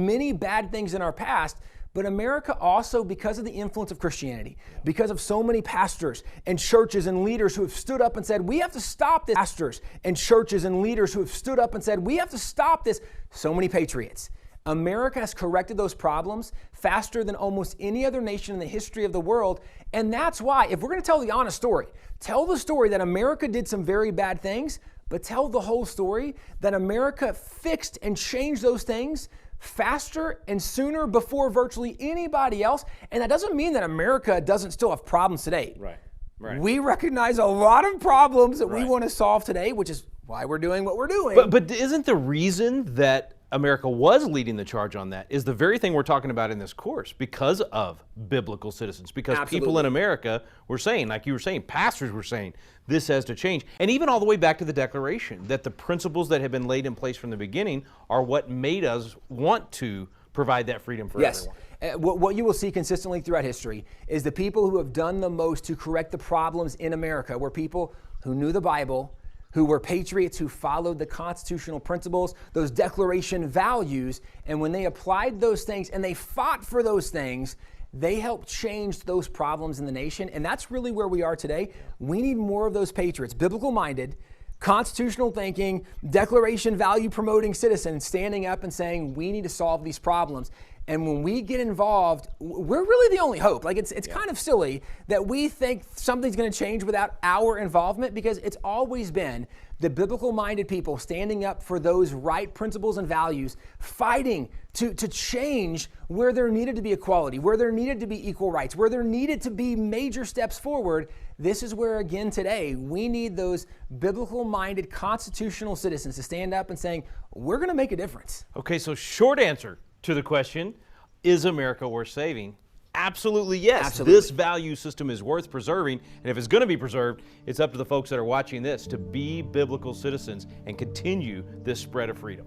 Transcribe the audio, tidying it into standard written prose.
many bad things in our past, but America also, because of the influence of Christianity, because of so many pastors and churches and leaders who have stood up and said, we have to stop this. Pastors and churches and leaders who have stood up and said, we have to stop this. So many patriots. America has corrected those problems faster than almost any other nation in the history of the world. And that's why, if we're going to tell the honest story, tell the story that America did some very bad things, but tell the whole story that America fixed and changed those things faster and sooner before virtually anybody else. And that doesn't mean that America doesn't still have problems today. Right. We recognize a lot of problems that we want to solve today, which is why we're doing what we're doing. But isn't the reason that America was leading the charge on that is the very thing we're talking about in this course, because of biblical citizens, because people in America were saying, like you were saying, pastors were saying, this has to change. And even all the way back to the Declaration, that the principles that have been laid in place from the beginning are what made us want to provide that freedom for everyone. What you will see consistently throughout history is the people who have done the most to correct the problems in America were people who knew the Bible, who were patriots, who followed the constitutional principles, those Declaration values, and when they applied those things and they fought for those things, they helped change those problems in the nation. And that's really where we are today. We need more of those patriots, biblical-minded, constitutional thinking, Declaration value promoting citizens standing up and saying, we need to solve these problems. And when we get involved, we're really the only hope. Like it's kind of silly that we think something's going to change without our involvement, because it's always been the biblical-minded people standing up for those right principles and values, fighting to change where there needed to be equality, where there needed to be equal rights, where there needed to be major steps forward. This is where, again, today, we need those biblical-minded constitutional citizens to stand up and saying, we're going to make a difference. Okay, so short answer to the question, is America worth saving? Absolutely yes. Absolutely. This value system is worth preserving, and if it's going to be preserved, it's up to the folks that are watching this to be biblical citizens and continue this spread of freedom.